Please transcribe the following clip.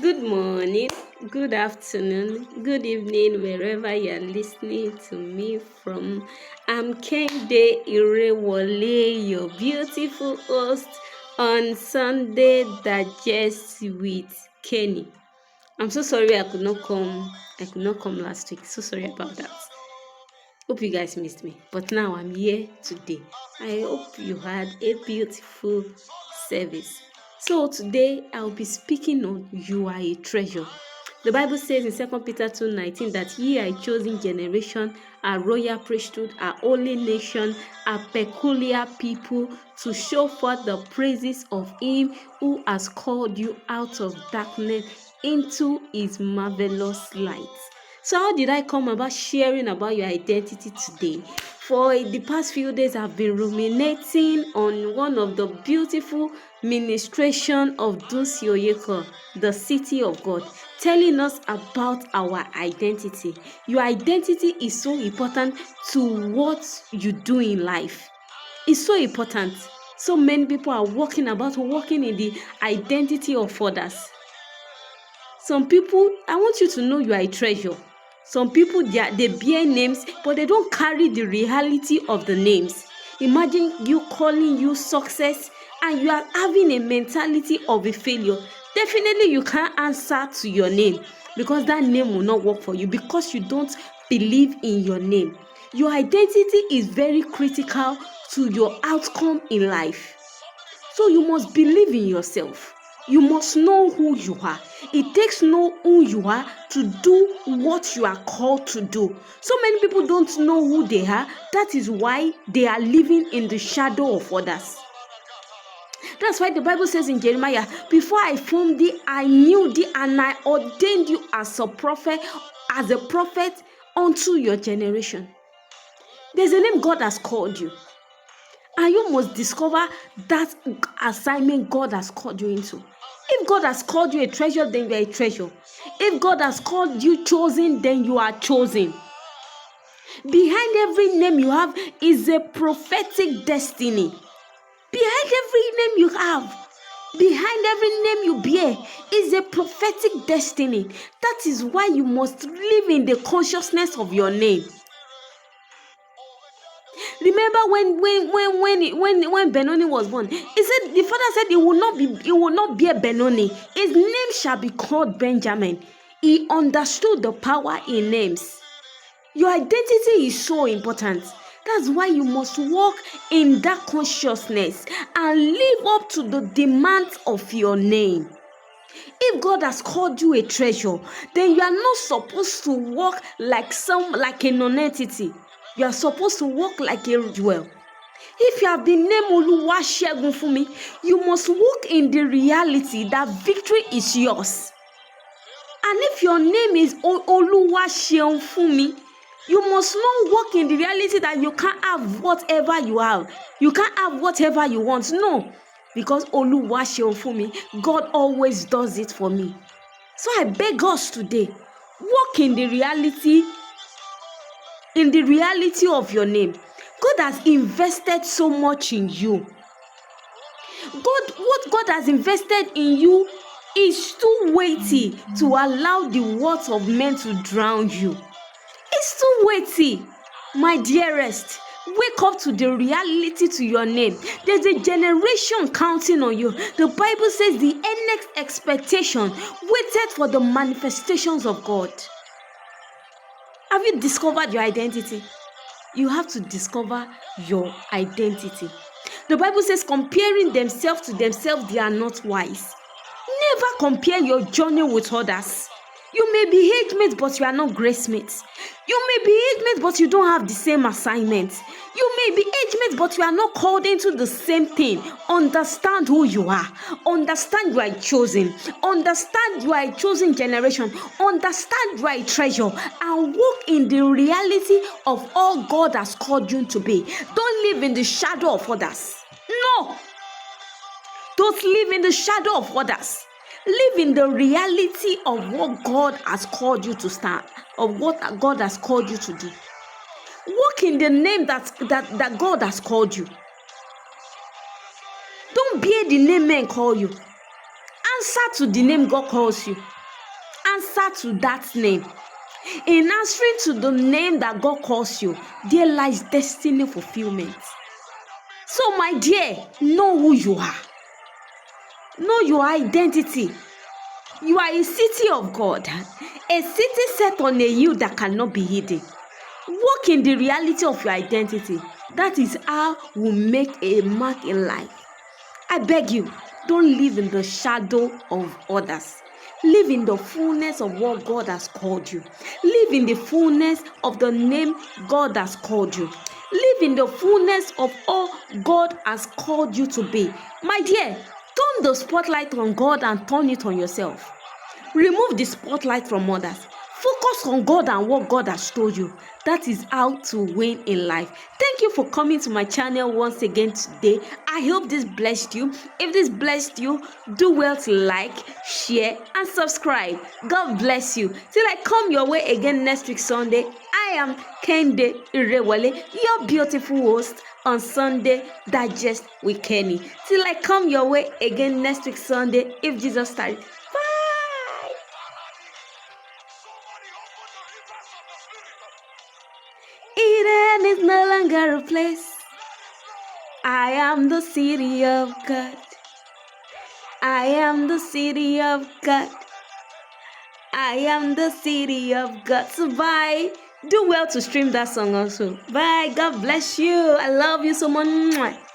Good morning, good afternoon, good evening, wherever you're listening to me from. I'm Kende Irewole, your beautiful host on Sunday Digest with Kenny. I'm so sorry I could not come last week. So sorry about that. Hope you guys missed me. But now I'm here today. I hope you had a beautiful service. So today I'll be speaking on you are a treasure. The Bible says in 2 Peter 2:19 that ye are a chosen generation, a royal priesthood, a holy nation, a peculiar people, to show forth the praises of him who has called you out of darkness into his marvelous light. So how did I come about sharing about your identity today? For the past few days, I've been ruminating on one of the beautiful ministration of Dunsi Oyeko, the City of God, telling us about our identity. Your identity is so important to what you do in life. It's so important. So many people are walking in the identity of others. Some people, I want you to know you are a treasure. Some people, they bear names, but they don't carry the reality of the names. Imagine you calling you success and you are having a mentality of a failure. Definitely you can't answer to your name because that name will not work for you because you don't believe in your name. Your identity is very critical to your outcome in life. So you must believe in yourself. You must know who you are. It takes know who you are to do what you are called to do. So many people don't know who they are. That is why they are living in the shadow of others. That's why the Bible says in Jeremiah, before I formed thee, I knew thee, and I ordained you as a prophet unto your generation. There's a name God has called you. And you must discover that assignment God has called you into. If God has called you a treasure, then you are a treasure. If God has called you chosen, then you are chosen. Behind every name you have is a prophetic destiny. Behind every name you have, behind every name you bear is a prophetic destiny. That is why you must live in the consciousness of your name. Remember when Benoni was born, he said the father said it will not be a Benoni. His name shall be called Benjamin. He understood the power in names. Your identity is so important. That's why you must walk in that consciousness and live up to the demands of your name. If God has called you a treasure, then you are not supposed to walk like a non-entity. You are supposed to walk like a jewel. If you have been named Oluwasegun Fumi, you must walk in the reality that victory is yours. And if your name is Oluwasegun Fumi, you must not walk in the reality that you can't have whatever you have. You can't have whatever you want. No. Because Oluwasegun Fumi, God always does it for me. So I beg us today, walk in the reality of your name. God has invested so much in you. What God has invested in you is too weighty to allow the words of men to drown you. It's too weighty, my dearest. Wake up to the reality to your name. There's a generation counting on you. The Bible says the next expectation waited for the manifestations of God. Have you discovered your identity? You have to discover your identity. The Bible says comparing themselves to themselves, they are not wise. Never compare your journey with others. You may be age mates, but you are not grace mates. You may be age mates, but you don't have the same assignment. You may be age mates, but you are not called into the same thing. Understand who you are. Understand you are chosen. Understand you are a chosen generation. Understand you are a treasure. And walk in the reality of all God has called you to be. Don't live in the shadow of others. No. Don't live in the shadow of others. Live in the reality of what God has called you to stand, of what God has called you to do. Walk in the name that God has called you. Don't bear the name men call you. Answer to the name God calls you. answer to that name. In answering to the name that God calls you, there lies destiny fulfillment. So, my dear, know who you are. Know your identity. You are a city of God, a city set on a hill that cannot be hidden. Walk in the reality of your identity. That is how we make a mark in life. I beg you, don't live in the shadow of others. Live in the fullness of what God has called you. Live in the fullness of the name God has called you. Live in the fullness of all God has called you to be. My dear, turn the spotlight on God and turn it on yourself. Remove the spotlight from others. Focus on God and what God has told you. That is how to win in life. Thank you for coming to my channel once again today. I hope this blessed you. If this blessed you, do well to like, share, and subscribe. God bless you. Till I come your way again next week Sunday, I am Kehinde Irewole, your beautiful host on Sunday Digest with Kenny. Till I come your way again next week Sunday, if Jesus tarries. Eden is no longer a place. I am the city of God. I am the city of God. I am the city of God. So bye. Do well to stream that song also. Bye. God bless you. I love you so much.